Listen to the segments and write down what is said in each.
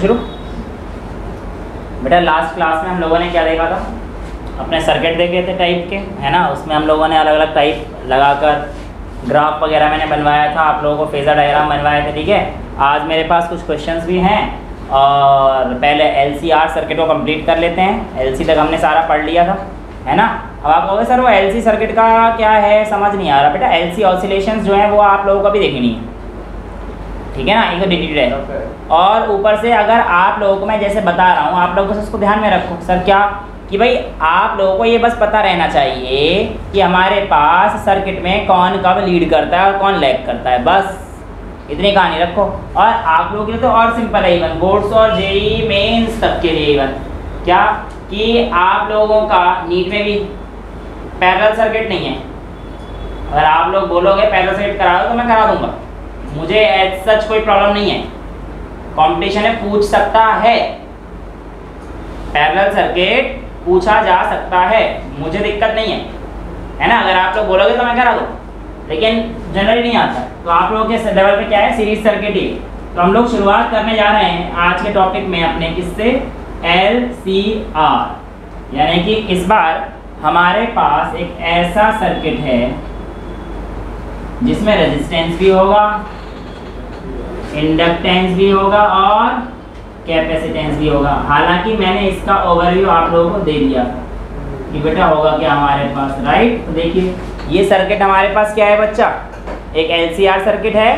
शुरू। बेटा last class में हम लोगों ने क्या देखा था, अपने सर्किट देखे थे टाइप के, है ना। उसमें हम लोगों ने अलग अलग टाइप लगाकर ग्राफ वगैरह मैंने बनवाया था, आप लोगों को फेजर डायग्राम बनवाए थे, ठीक है। आज मेरे पास कुछ क्वेश्चंस भी हैं और पहले LC-R सर्किट को कंप्लीट कर लेते हैं। LC तक हमने सारा पढ़ लिया था, है ना। अब आप कहोगे सर वो LC सर्किट का क्या है, समझ नहीं आ रहा। बेटा LC ऑसिलेशंस जो है वो आप लोगों को भी देखनी है, ठीक है ना। एक तो डिटेल्ड है और ऊपर से अगर आप लोगों को मैं जैसे बता रहा हूँ, आप लोगों को उसको ध्यान में रखो। सर क्या कि भाई आप लोगों को ये बस पता रहना चाहिए कि हमारे पास सर्किट में कौन कब लीड करता है और कौन लैग करता है, बस इतनी कहानी रखो। और आप लोगों के लिए तो और सिंपल है, इवन बोर्ड्स और जेईई मेंस तक के लिए इवन क्या कि आप लोगों का नीट में भी पैरेलल सर्किट नहीं है। अगर आप लोग बोलोगे पैरेलल सर्किट करा दो तो मैं करा दूंगा, मुझे एज सच कोई प्रॉब्लम नहीं है। कंपटीशन में पूछ सकता है, पैरेलल सर्किट पूछा जा सकता है, मुझे दिक्कत नहीं है ना। अगर आप लोग बोलोगे तो मैं करा दूँ, लेकिन जनरली नहीं आता। तो आप लोगों के लेवल पे क्या है, सीरीज सर्किट ही। तो हम लोग शुरुआत करने जा रहे हैं आज के टॉपिक में अपने किससे, LC-R, यानी कि इस बार हमारे पास एक ऐसा सर्किट है जिसमें रेजिस्टेंस भी होगा, इंडक्टेंस भी होगा और कैपेसिटेंस भी होगा। हालांकि मैंने इसका ओवरव्यू आप लोगों को दे दिया था कि बेटा होगा क्या हमारे पास, राइट। तो देखिए ये सर्किट हमारे पास क्या है बच्चा, एक LC-R सर्किट है।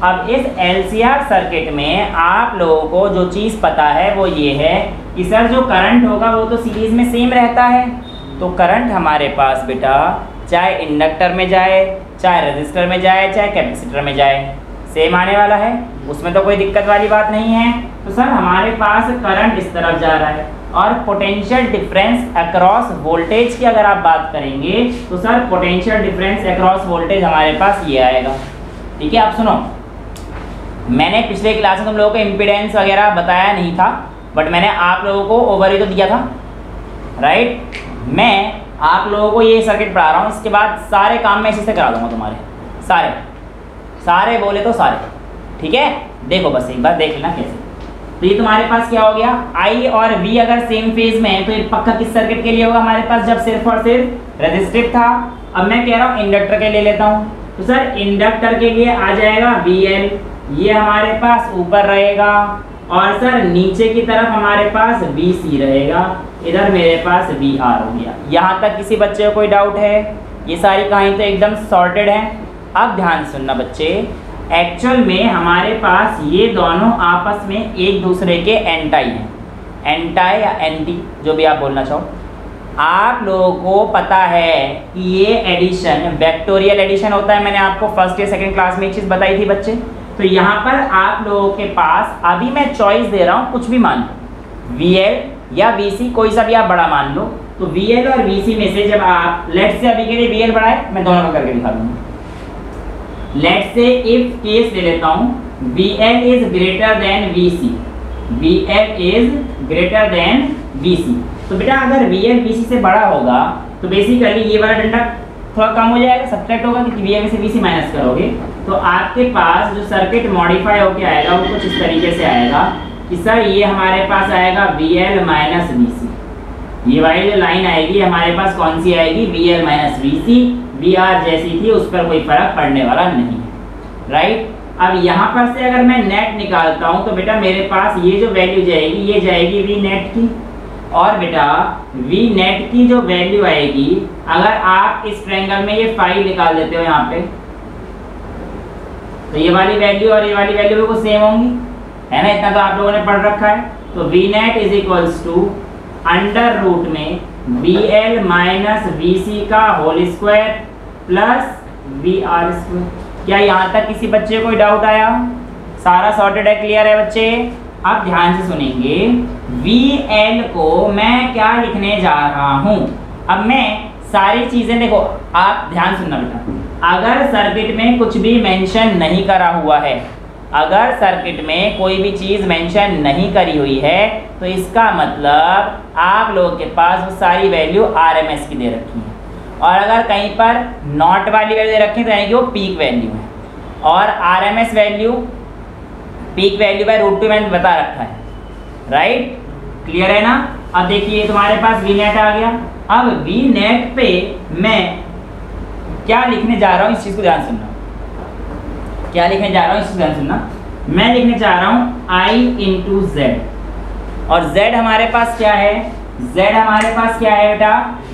अब इस LC-R सर्किट में आप लोगों को जो चीज़ पता है वो ये है कि सर जो करंट होगा वो तो सीरीज में सेम रहता है। तो करंट हमारे पास बेटा चाहे इंडक्टर में जाए, चाहे रेजिस्टर में जाए, चाहे कैपेसिटर में जाए, सेम आने वाला है, उसमें तो कोई दिक्कत वाली बात नहीं है। तो सर हमारे पास करंट इस तरफ जा रहा है और पोटेंशियल डिफरेंस अक्रॉस वोल्टेज की अगर आप बात करेंगे तो sir potential difference across voltage हमारे पास ये आएगा, ठीक है। आप सुनो, मैंने पिछले क्लास में तुम लोगों को इम्पीडेंस वगैरह बताया नहीं था, बट मैंने आप लोगों को ओवरव्यू तो दिया था, राइट। मैं आप लोगों को ये सर्किट पढ़ा रहा हूँ, इसके बाद सारे काम मैं इसी से करा दूंगा तुम्हारे, सारे बोले तो सारे, ठीक है। देखो बस एक बार देख लेना कैसे। तो ये तुम्हारे पास क्या हो गया, I और V अगर सेम फेज में है तो ये पक्का किस सर्किट के लिए होगा हमारे पास, जब सिर्फ और सिर्फ रेजिस्टिव था। अब मैं कह रहा हूँ इंडक्टर के लिए लेता हूँ, तो सर इंडक्टर के लिए आ जाएगा VL, ये हमारे पास ऊपर रहेगा और सर नीचे की तरफ हमारे पास VC रहेगा, इधर मेरे पास VR हो गया। यहाँ तक किसी बच्चे को कोई डाउट है? ये सारी कहानी तो एकदम सॉर्टेड है। अब ध्यान सुनना बच्चे, एक्चुअल में हमारे पास ये दोनों आपस में एक दूसरे के एंटाई हैं, एंटाई या एंटी जो भी आप बोलना चाहो। आप लोगों को पता है कि ये एडिशन वेक्टोरियल एडिशन होता है, मैंने आपको फर्स्ट या सेकंड क्लास में एक चीज़ बताई थी बच्चे। तो यहाँ पर आप लोगों के पास अभी मैं चॉइस दे रहा हूँ, कुछ भी मान लो, VL या VC कोई सा भी आप बड़ा मान लो। तो VL और VC में से जब आप लेट्स से अभी के लिए VL बढ़ाए, मैं दोनों का करके दिखा दूँगा। लेट्स से इफ केस ले लेता हूँ, VL is greater than VC, VL is greater than VC। तो बेटा अगर VL VC से बड़ा होगा तो बेसिकली ये वाला डंडा थोड़ा कम हो जाएगा, सब्ट्रैक्ट होगा, क्योंकि VL में से VC माइनस करोगे तो आपके पास जो सर्किट मॉडिफाई होके आएगा वो कुछ इस तरीके से आएगा कि सर ये हमारे पास आएगा VL माइनस VC। ये वाली जो लाइन आएगी हमारे पास कौन सी आएगी, VL माइनस VC। VR जैसी थी, उस पर कोई फर्क पड़ने वाला नहीं है, राइट। अब यहाँ पर से अगर मैं नेट निकालता हूँ तो बेटा मेरे पास ये जो वैल्यू जाएगी ये जाएगी V नेट की, और बेटा V नेट की जो वैल्यू आएगी, अगर आप इस ट्रायंगल में ये 5 निकाल देते हो यहाँ पे, तो ये वाली वैल्यू और ये वाली वैल्यू बिल्कुल सेम होंगी, है ना। इतना तो आप लोगों ने पढ़ रखा है। तो V net is equals to under root में VL माइनस VC का whole square plus VR square. क्या यहाँ तक किसी बच्चे को कोई डाउट आया? सारा सॉर्टेड है, क्लियर है बच्चे। अब ध्यान से सुनेंगे, VL को मैं क्या लिखने जा रहा हूँ। अब मैं सारी चीज़ें देखो, आप ध्यान सुनना बेटा। अगर सर्किट में कुछ भी मेंशन नहीं करा हुआ है, अगर सर्किट में कोई भी चीज़ मेंशन नहीं करी हुई है तो इसका मतलब आप लोगों के पास वो सारी वैल्यू RMS की दे रखी है, और अगर कहीं पर नॉट वाली वैल्यू दे रखी है तो यानी कि वो पीक वैल्यू है, और RMS value peak value by √2 मैंने बता रखा है, राइट, क्लियर है ना। अब देखिए तुम्हारे पास वी नेट आ गया। अब वी नेट पे मैं क्या लिखने जा रहा हूँ, इस चीज को ध्यान सुनना, क्या लिखने जा रहा हूँ इस चीज को ध्यान सुनना। मैं लिखने जा रहा हूँ आई इंटू जेड, और जेड हमारे पास क्या है, जेड हमारे पास क्या है बेटा,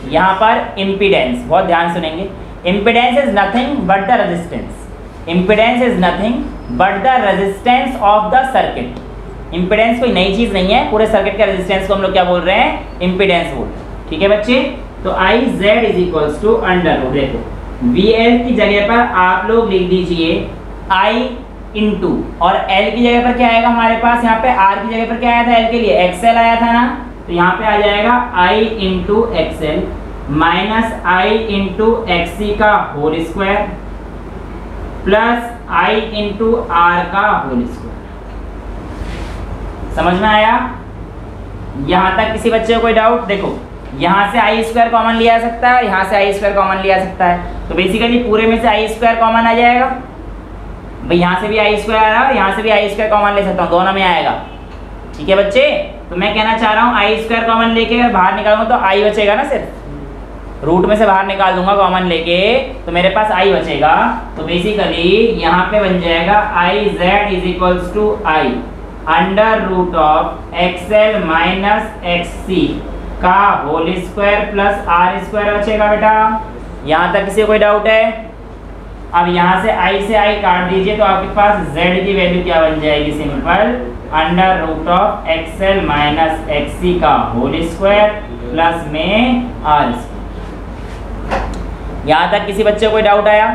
यहाँ पर इम्पीडेंस, बहुत ध्यान सुनेंगे। Impedance is nothing but the resistance, impedance is nothing but the resistance of the circuit. Impedance कोई नई चीज नहीं है, पूरे सर्किट का रेजिस्टेंस को हम लोग क्या बोल रहे हैं, इम्पीडेंस बोल रहे हैं, ठीक है बच्चे। तो I Z is equals to under root, देखो वी एल की जगह पर आप लोग लिख दीजिए आई इंटू, और एल की जगह पर क्या आएगा हमारे पास, यहाँ पे आर की जगह पर क्या आया था, एल के लिए एक्सएल आया था ना, तो यहाँ पे आ जाएगा I into XL minus I into XC का whole square plus I into R का होल स्क्वायर। समझ में आया? यहां तक किसी बच्चे को कोई डाउट? देखो यहां से आई स्क्वायर कॉमन लिया जा सकता है और यहां से आई स्क्वायर कॉमन लिया जा सकता है, तो बेसिकली पूरे में से आई स्क्वायर कॉमन आ जाएगा भाई, यहाँ से भी आई स्क्वायर आ रहा है और यहाँ से भी आई स्क्वायर कॉमन ले सकता हूँ, दोनों में आएगा, ठीक है बच्चे। तो मैं कहना चाह रहा हूँ आई स्क्वायर कॉमन लेके अगर बाहर निकालूंगा तो आई बचेगा ना, सिर्फ रूट में से बाहर निकाल दूंगा कॉमन लेके तो मेरे पास आई बचेगा। तो बेसिकली यहाँ पे बन जाएगा I Z is equals to I under root of XL minus XC का whole square plus R square बचेगा बेटा। यहाँ तक किसी को कोई डाउट है? अब यहाँ से आई काट दीजिए तो आपके पास z की वैल्यू क्या बन जाएगी, simple under root of XL minus XC का होल स्क्वायर प्लस में आर स्क्वायर। यहाँ तक किसी बच्चे को कोई डाउट आया?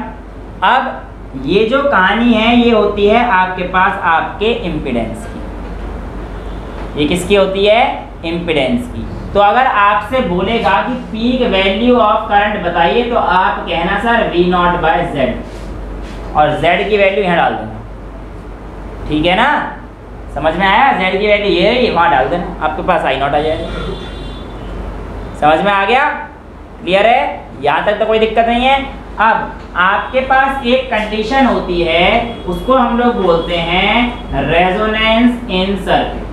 अब ये जो कहानी है ये होती है आपके पास आपके इम्पीडेंस की, ये किसकी होती है, इम्पीडेंस की। तो अगर आपसे बोलेगा कि पीक वैल्यू ऑफ करंट बताइए तो आप कहना sir V naught by Z, और जेड की वैल्यू यहाँ डाल देना, ठीक है ना, समझ में आया? जेड की वैल्यू ये रही, वहाँ डाल देना, आपके पास आई नॉट आ जाएगा। समझ में आ गया? क्लियर है? यहाँ तक तो कोई दिक्कत नहीं है। अब आपके पास एक कंडीशन होती है, उसको हम लोग बोलते हैं resonance in circuit.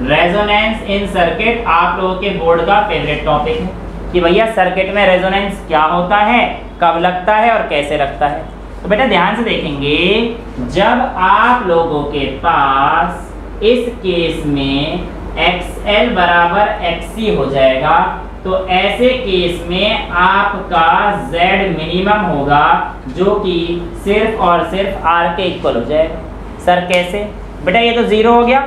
Resonance in circuit आप लोगों के बोर्ड का फेवरेट टॉपिक है कि भैया सर्किट में रेजोनेंस क्या होता है, कब लगता है और कैसे लगता है। तो बेटा ध्यान से देखेंगे, जब आप लोगों के पास इस केस में XL बराबर XC हो जाएगा तो ऐसे केस में आपका Z मिनिमम होगा जो कि सिर्फ और सिर्फ R के इक्वल हो जाएगा। सर कैसे? बेटा ये तो जीरो हो गया,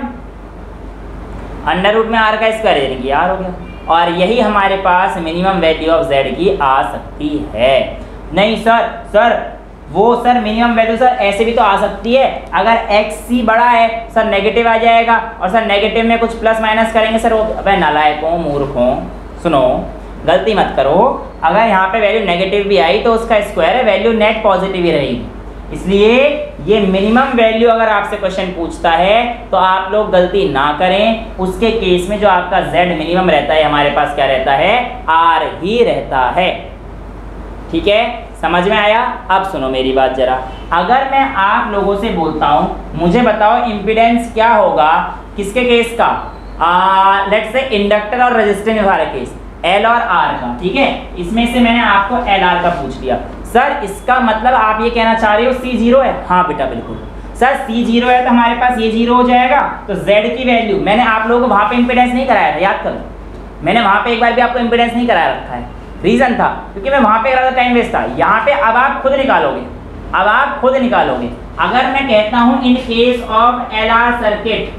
अंडर रूट में R का स्क्वायर यानी कि R हो गया, और यही हमारे पास मिनिमम वैल्यू ऑफ Z की आ सकती है। नहीं सर वो सर मिनिमम वैल्यू सर ऐसे भी तो आ सकती है, अगर XC बड़ा है सर नेगेटिव आ जाएगा, और सर नेगेटिव में कुछ प्लस माइनस करेंगे सर वो, अबे नालायकों मूर्खों सुनो, गलती मत करो, अगर यहाँ पे वैल्यू नेगेटिव भी आई तो उसका स्क्वायर है, वैल्यू नेट पॉजिटिव ही रहेगी। इसलिए ये मिनिमम वैल्यू अगर आपसे क्वेश्चन पूछता है तो आप लोग गलती ना करें, उसके केस में जो आपका Z मिनिमम रहता है हमारे पास क्या रहता है, R ही रहता है, ठीक है? समझ में आया? अब सुनो मेरी बात जरा, अगर मैं आप लोगों से बोलता हूं मुझे बताओ इम्पीडेंस क्या होगा किसके केस का, लेट्स से इंडक्टर और रेजिस्टेंस वाला केस L और R का, ठीक है? इसमें से मैंने आपको LR का पूछ लिया। सर इसका मतलब आप ये कहना चाह रहे हो C जीरो है? हाँ बेटा बिल्कुल। सर C जीरो है तो हमारे पास ये जीरो हो जाएगा, तो Z की वैल्यू मैंने आप लोगों को वहां पे इंपीडेंस नहीं कराया था, याद करो, मैंने वहां पे एक बार भी आपको इंपीडेंस नहीं कराया रखा है। रीजन था क्योंकि मैं वहां पे करा था, टाइम वेस्ट था। यहाँ पे अब आप खुद निकालोगे, अब आप खुद निकालोगे। अगर मैं कहता हूं in case of LR circuit,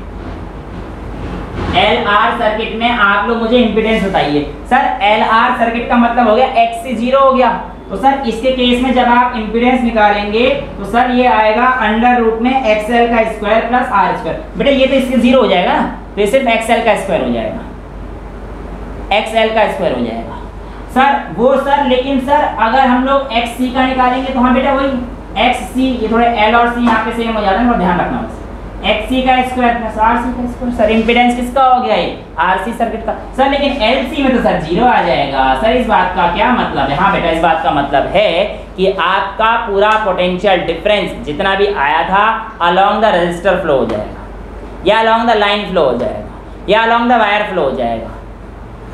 LR circuit में आप लोग मुझे इंपीडेंस बताइए। सर LR सर्किट का मतलब हो गया XC जीरो हो गया, तो सर इसके केस में जब आप इंपीडेंस निकालेंगे तो सर ये आएगा अंडर रूट में XL का स्क्वायर प्लस R स्क्वायर। बेटा ये तो इसके जीरो हो जाएगा ना, तो ये सिर्फ XL का स्क्वायर हो जाएगा, XL का स्क्वायर हो जाएगा सर वो सर। लेकिन सर अगर हम लोग XC का निकालेंगे तो हाँ बेटा वही XC, ये थोड़े L और C यहाँ पे सेम हो जाता है, थोड़ा ध्यान रखना बस। XC का स्क्वायर प्लस RC का स्क्वायर, सर इंपीडेंस किसका हो गया ये, RC सर्किट का। सर लेकिन LC में तो सर जीरो आ जाएगा। सर इस बात का क्या मतलब है? हाँ बेटा इस बात का मतलब है कि आपका पूरा पोटेंशियल डिफरेंस जितना भी आया था अलोंग द रेजिस्टर फ्लो हो जाएगा। या अलॉन्ग द लाइन फ्लो हो जाएगा, या अलॉन्ग द वायर फ्लो हो जाएगा।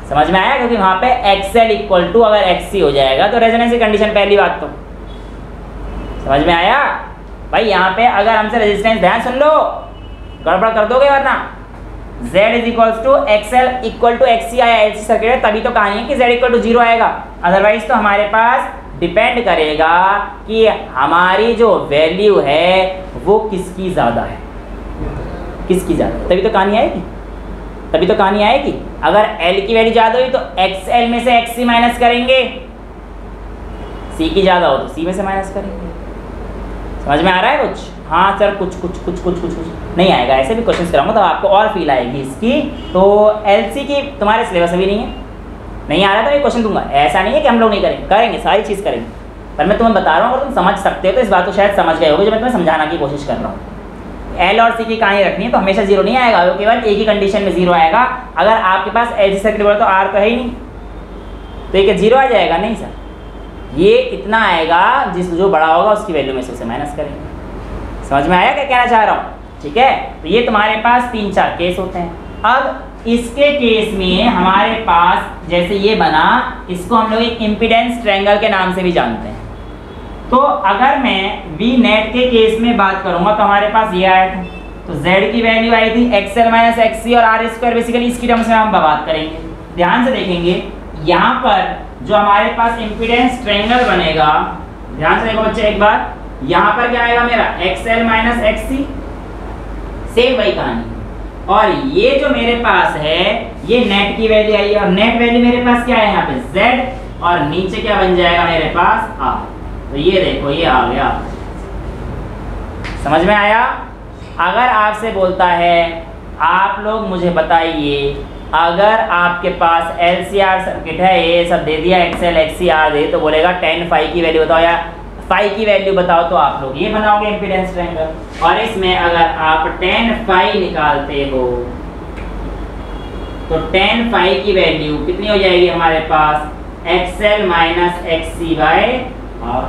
समझ में आया? क्योंकि वहाँ पे XL इक्वल टू अगर XC हो जाएगा तो रेजोनेंस कंडीशन, पहली बात तो समझ में आया भाई। यहाँ पे अगर हमसे रेजिस्टेंस, ध्यान सुन लो, गड़बड़ कर दोगे वरना। Z is equals to XL equal to XC आया LC सर्किट है, तभी तो कहानी है कि Z इक्वल टू 0 आएगा। अदरवाइज तो हमारे पास डिपेंड करेगा कि हमारी जो वैल्यू है वो किसकी ज़्यादा है, किसकी ज़्यादा, तभी तो कहानी आएगी, तभी तो कहानी आएगी। अगर L की वैल्यू ज़्यादा हुई तो XL में से XC माइनस करेंगे, C की ज़्यादा हो तो C में से माइनस करेंगे। समझ में आ रहा है कुछ? हाँ सर, कुछ नहीं आएगा, ऐसे भी क्वेश्चंस कराऊंगा तो आपको और फील आएगी इसकी। तो LC की तुम्हारे सिलेबस अभी नहीं आ रहा तो ये क्वेश्चन दूंगा, ऐसा नहीं है कि हम लोग नहीं करेंगे, सारी चीज़ करेंगे। पर मैं तुम्हें बता रहा हूँ, अगर तुम समझ सकते हो तो इस बात को शायद समझ गए होगे जो मैं तुम्हें समझाना की कोशिश कर रहा हूँ। L और C की कहानी रखनी है तो हमेशा 0 नहीं आएगा, वो केवल एक ही कंडीशन में 0 आएगा। अगर आपके पास LC सर्किट बोला तो R तो है ही नहीं, तो ये 0 आ जाएगा? नहीं सर, ये इतना आएगा जो बड़ा होगा उसकी वैल्यू में से उसे माइनस करेंगे। समझ में आया क्या कहना चाह रहा हूँ? ठीक है, तो ये तुम्हारे पास 3-4 केस होते हैं। अब इसके केस में हमारे पास जैसे ये बना, इसको हम लोग एक इम्पीडेंस ट्रायंगल के नाम से भी जानते हैं। तो अगर मैं V नेट के केस में बात करूंगा तो हमारे पास ये आया था, तो Z की वैल्यू आई थी XL माइनस XC और R स्क्वायर, बेसिकली इसकी टर्म्स में हम बात करेंगे। ध्यान से देखेंगे यहाँ पर जो हमारे पास इम्पीडेंस ट्रायंगल बनेगा, ध्यान से देखो बच्चे एक बार, यहाँ पर क्या आएगा मेरा XL माइनस XC, सेम वही कहानी। और ये जो मेरे पास है ये नेट की वैल्यू आई है, और नेट वैल्यू मेरे पास क्या है यहाँ पे Z, और नीचे क्या बन जाएगा मेरे पास R। तो ये देखो ये आ गया, समझ में आया? अगर आपसे बोलता है आप लोग मुझे बताइए, अगर आपके पास LCR सर्किट है, ये सब दे दिया, XL XC R दे, तो बोलेगा tan phi की वैल्यू बताओ या phi की वैल्यू बताओ, तो आप लोग ये बनाओगे इम्पीडेंस ट्रायंगल। और इसमें अगर आप tan phi निकालते हो तो tan phi की वैल्यू कितनी हो जाएगी हमारे पास? XL minus XC by R,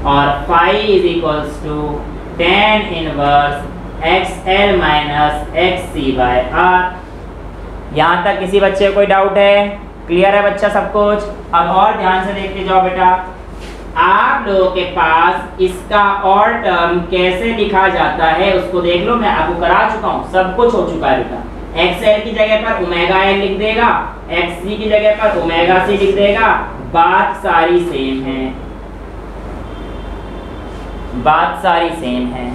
और phi is equals to tan inverse XL minus XC by R। यहाँ तक किसी बच्चे को कोई डाउट है? क्लियर है बच्चा सब कुछ? अब और ध्यान से देखते जाओ बेटा, आप लोगों के पास इसका और टर्म कैसे लिखा जाता है उसको देख लो। मैं आपको करा चुका हूँ, सब कुछ हो चुका है बेटा। XL की जगह पर ओमेगा L लिख देगा, XC की जगह पर ओमेगा C लिख देगा, बात सारी सेम है, बात सारी सेम है,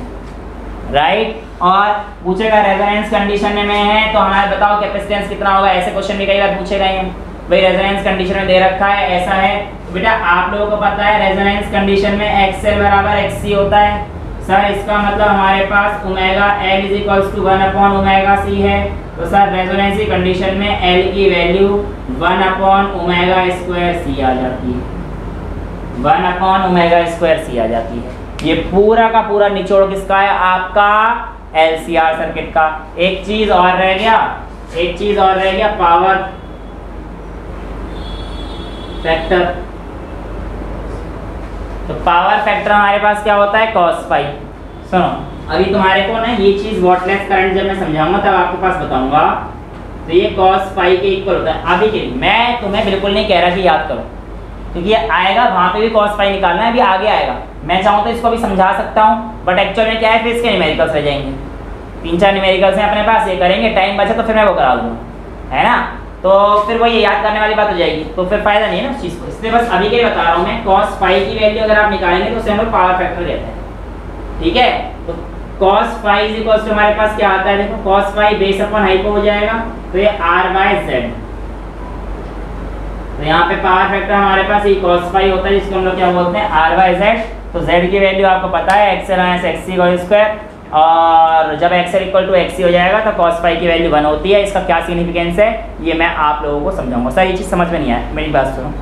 राइट। और पूछेगा रेजोनेंस कंडीशन में है तो हमारे बताओ कैपेसिटेंस कितना होगा, ऐसे क्वेश्चन भी कई बार पूछे गए हैं। भाई रेजोनेंस कंडीशन में दे रखा है ऐसा है, तो बेटा आप लोगों को पता है रेजोनेंस कंडीशन में XL बराबर XC होता है। सर इसका मतलब हमारे पास omega L is equals to 1 upon omega C है, तो सर रेजोनेंस कंडीशन में L की value 1 upon omega square C आ जाती है, 1 अपॉन ओमेगा स्क्वायर C आ जाती है। ये पूरा का पूरा निचोड़ किसका है? आपका LCR सर्किट का। एक चीज और रह गया, एक चीज और रह गया, पावर फैक्टर। तो पावर फैक्टर हमारे पास क्या होता है? cos phi। सुनो अभी तुम्हारे को ना ये चीज वॉटलेस करंट जब मैं समझाऊंगा तब आपके पास बताऊंगा। तो ये cos phi के इक्वल होता है। अभी के लिए मैं तुम्हें बिल्कुल नहीं कह रहा कि याद करो, क्योंकि ये आएगा वहां पे भी cos phi निकालना है, अभी आगे आएगा। मैं चाहूँ तो इसको भी समझा सकता हूँ, बट एक्चुअल में क्या है, फिर इसके न्यूमेरिकल्स रह जाएंगे। 3-4 न्यूमेरिकल्स हैं अपने पास, ये करेंगे, टाइम बचा तो फिर मैं वो करा दूंगा, है ना। तो फिर वो ये याद करने वाली बात हो जाएगी, तो फिर फायदा नहीं है ना उस चीज़ को। इसलिए बस अभी के लिए बता रहा हूँ मैं, cos phi की वैल्यू अगर आप निकालेंगे तो उसे हम लोग पावर फैक्टर कहते हैं, ठीक है। तो cos phi is equal to हमारे पास क्या आता है, देखो cos phi base upon hypo हो जाएगा, तो ये R/Z। तो यहाँ पे पावर फैक्टर हमारे पास ये cos phi होता है, जिसको हम लोग क्या बोलते हैं, R/Z। तो Z की वैल्यू आपको पता है XL minus XC whole square, और जब XL इक्वल टू XC हो जाएगा तो cos phi की वैल्यू 1 होती है। इसका क्या सिग्निफिकेंस है ये मैं आप लोगों को समझाऊंगा। सर ये चीज़ समझ में नहीं आया, मेरी बात सुनो,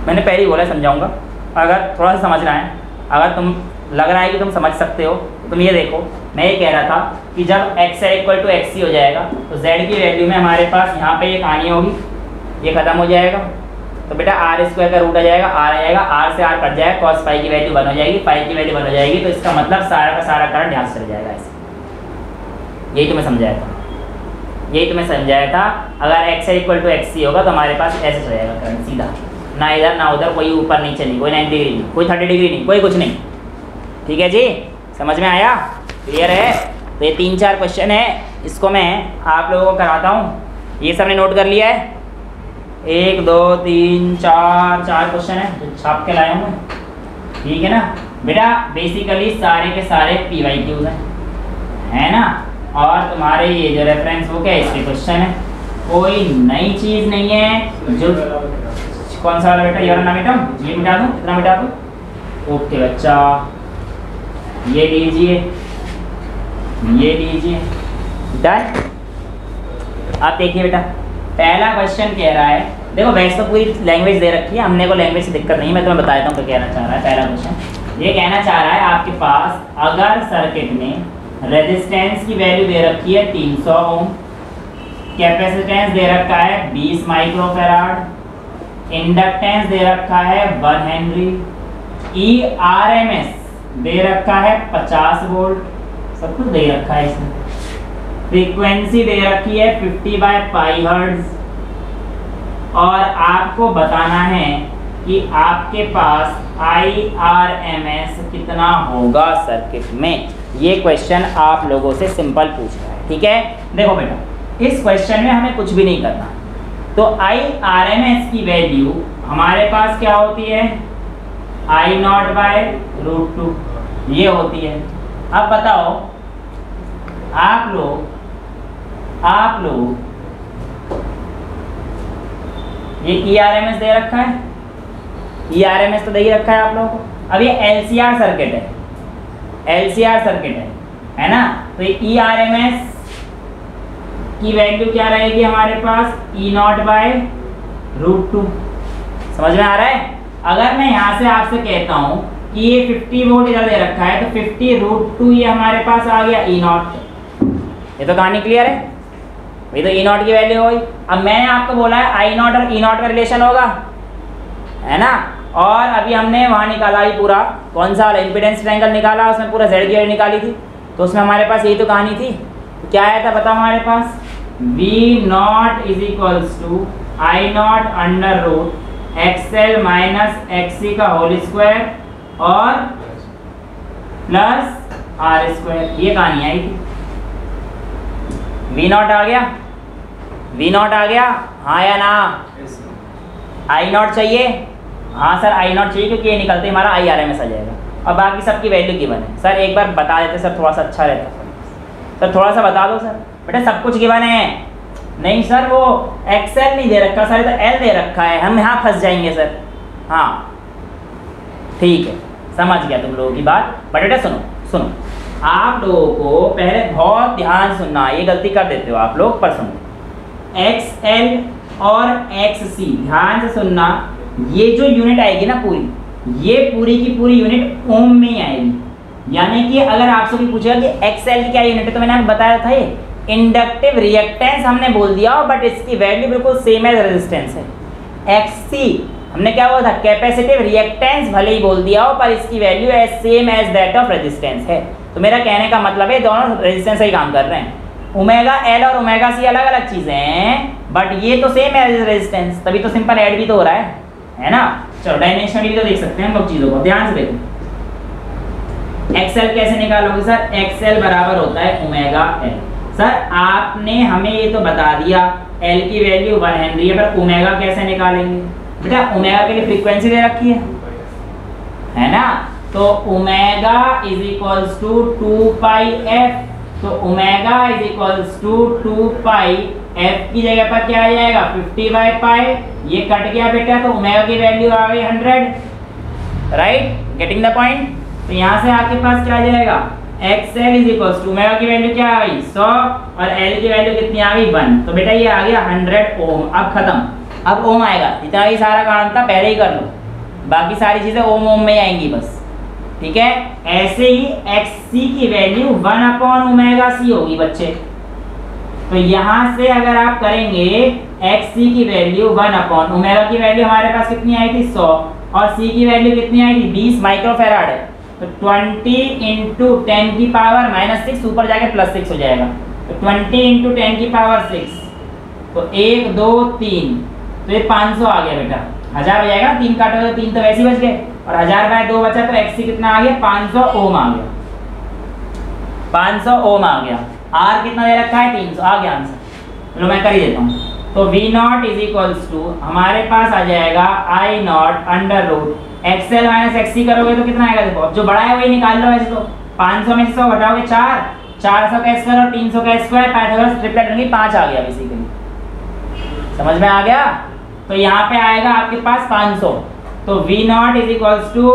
मैंने पहले ही बोला समझाऊंगा। अगर थोड़ा सा समझना है, अगर तुम लग रहा है कि तुम समझ सकते हो तो तुम ये देखो, मैं ये कह रहा था कि जब XL इक्वल टू XC हो जाएगा तो Z की वैल्यू में हमारे पास यहाँ पे ये कहानी होगी, ये खत्म हो जाएगा, तो बेटा R स्क्वायर का रूट आ जाएगा, R आ जाएगा, R से R कट जाएगा, cos phi की वैल्यू 1 हो जाएगी, phi की वैल्यू 1 हो जाएगी, तो इसका मतलब सारा का सारा करंट यहाँ से चल जाएगा ऐसे। यही तो मैं समझाया था, यही तो मैं समझाया था। अगर XL इक्वल टू XC होगा तो हमारे पास ऐसे हो जाएगा करंट सीधा, ना इधर ना उधर, कोई ऊपर नहीं चली, कोई 90 डिग्री नहीं, कोई 30 डिग्री नहीं, कोई कुछ नहीं। ठीक है जी, समझ में आया? क्लियर है? तो ये 3-4 क्वेश्चन है, इसको मैं आप लोगों को कराता हूँ। ये सब ने नोट कर लिया है? 1 2 3 4 क्वेश्चन है जो छाप के लाया हूँ मैं, ठीक है ना बेटा? बेसिकली सारे के सारे PYQs है ना? और तुम्हारे ये जो रेफरेंस बुक है इसके क्वेश्चन है, कोई नई चीज़ नहीं है। जो कौन सा वाला बेटा? ये वाला ना बेटा, ये मिटा दूँ, इतना मिटा दूँ। ओके बच्चा, ये लीजिए, ये लीजिए, डन। आप देखिए बेटा, पहला क्वेश्चन कह रहा है, देखो वैसे तो पूरी लैंग्वेज दे रखी है, हमने को लैंग्वेज से दिक्कत नहीं, मैं तुम्हें बता देता हूँ क्या कहना चाह रहा है। पहला क्वेश्चन ये कहना चाह रहा है आपके पास अगर सर्किट में रेजिस्टेंस की वैल्यू दे रखी है 300 ओम, कैपेसिटेंस दे रखा है 20 माइक्रोफैराड, इंडक्टेंस दे रखा है 1 हेनरी, ERMS दे रखा है 50 वोल्ट, सब कुछ दे रखा है इसमें, फ्रीक्वेंसी दे रखी है 50/π हर्ट्ज, और आपको बताना है कि आपके पास IRMS कितना होगा सर्किट में। ये क्वेश्चन आप लोगों से सिंपल पूछ रहा है, ठीक है? देखो बेटा, इस क्वेश्चन में हमें कुछ भी नहीं करना, तो IRMS की वैल्यू हमारे पास क्या होती है? I0/√2 ये होती है। अब बताओ आप लोग ये ERMS दे रखा है, ERMS तो दे ही रखा है आप लोगों को। अब ये LCR सर्किट है, LCR सर्किट है ना? तो ये ERMS की वैल्यू क्या रहेगी हमारे पास? E0/√2। समझ में आ रहा है? अगर मैं यहाँ से आपसे कहता हूँ कि ये 50 वोल्ट इधर दे रखा है, तो 50√2 ये हमारे पास आ गया E0। ये तो कहानी क्लियर है? ये तो E0 की वैल्यू हुई। अब मैंने आपको बोला है I0 और E0 का रिलेशन होगा, है ना? और अभी हमने वहाँ निकाला ही पूरा, कौन सा वाला इम्पीडेंस ट्रायंगल निकाला, उसमें पूरा Z की वैल्यू निकाली थी, तो उसमें हमारे पास यही तो कहानी थी। तो क्या आया था बताओ हमारे पास? V0 = I0 √XL - XC का होल स्क्वायर और प्लस R², ये कहानी आई थी। V0 आ गया, V0 आ गया, हाँ या ना? I0 चाहिए, हाँ सर I0 चाहिए, क्योंकि ये निकलते ही हमारा IRMS आ जाएगा, और बाकी सबकी वैल्यू गिवन है। सर एक बार बता देते सर, थोड़ा सा अच्छा रहता सर, थोड़ा सा बता दो सर। बेटा सब कुछ गिवन है। नहीं सर वो XL नहीं दे रखा सर, तो L दे रखा है, हम यहाँ फंस जाएंगे सर। हाँ ठीक है, समझ गया तुम लोगों की बात। बट बेटा सुनो, आप लोगों को पहले बहुत ध्यान सुनना, ये गलती कर देते हो आप लोग, पर सुनो। XL और XC ध्यान से सुनना, ये जो यूनिट आएगी ना पूरी, ये पूरी की पूरी यूनिट ओम में ही आएगी। यानी कि अगर आपसे भी पूछेगा कि XL की क्या यूनिट है, तो मैंने आपको बताया था ये इंडक्टिव रिएक्टेंस हमने बोल दिया, बट इसकी वैल्यू बिल्कुल सेम एज रेजिस्टेंस है। XC हमने क्या बोला था? कैपेसिटिव रिएक्टेंस भले ही बोल दिया हो, पर इसकी value as same as that of resistance है। तो मेरा कहने का मतलब है दोनों रेजिस्टेंस से ही काम कर रहे हैं। ओमेगा L और ओमेगा C अलग अलग चीज़ें हैं, बट ये तो सेम एज रेजिस्टेंस, तभी तो सिंपल ऐड भी तो हो रहा है ना? चलो डायमेंशनली भी तो देख सकते हैं हम लोग चीज़ों को, ध्यान से देखो। XL कैसे निकालोगे सर? XL बराबर होता है ओमेगा L। सर आपने हमें ये तो बता दिया L की वैल्यू 1 हेनरी है, पर ओमेगा कैसे निकालेंगे? बेटा ओमेगा के लिए फ्रीक्वेंसी दे रखी है ना? तो ओमेगा = 2πf, तो ओमेगा = 2πf की जगह पर क्या आ जाएगा? 50/π, ये कट गया बेटा, तो ओमेगा की वैल्यू आ गई 100। Right, getting the point? तो यहाँ से आपके पास क्या आ जाएगा? XL = ओमेगा की वैल्यू क्या आ गई? 100, और L की वैल्यू कितनी आ गई? 1। तो बेटा ये आ गया 100 ओम। अब खत्म, अब ओम आएगा। इतना ही सारा काम था, पहले ही कर लो, बाकी सारी चीज़ें ओम में आएंगी बस। ठीक है, ऐसे ही XC की वैल्यू 1/ωc होगी बच्चे। तो यहाँ से अगर आप करेंगे XC की वैल्यू 1/ओमेगा की वैल्यू हमारे पास कितनी आई थी? 100, और C की वैल्यू कितनी आई थी? 20 माइक्रोफैराड है, तो 20 × 10⁻⁻⁶ ऊपर जाके +6 हो जाएगा। तो 20 इंटू 10 की पावर 6, तो 1 2 3, तो ये 500 आ गया बेटा। 1000 हो जाएगा, 3 काटोगे तो 3 तो वैसे ही बच गए, और 1000 बाय 2 बचा तो एक्सी कितना आ गया, 500 ओम आ गया। 500 ओम आ गया। आर कितना दे रखा है, 300 आ गया आंसर। चलो मैं कर ही देता हूँ। तो V naught is equals to हमारे पास आ जाएगा I naught under root XL minus XC करोगे तो कितना आएगा, देखो जो बड़ा है वही निकाल लो। वैसे तो 500 में से 100 घटाओगे 4, 400 का स्क्वायर और 300 का स्क्वायर, पाइथागोरस ट्रिपलेट होंगी 5 आ गया बेसिकली। समझ में आ गया। तो यहाँ पे आएगा आपके पास 500। तो V naught is equals to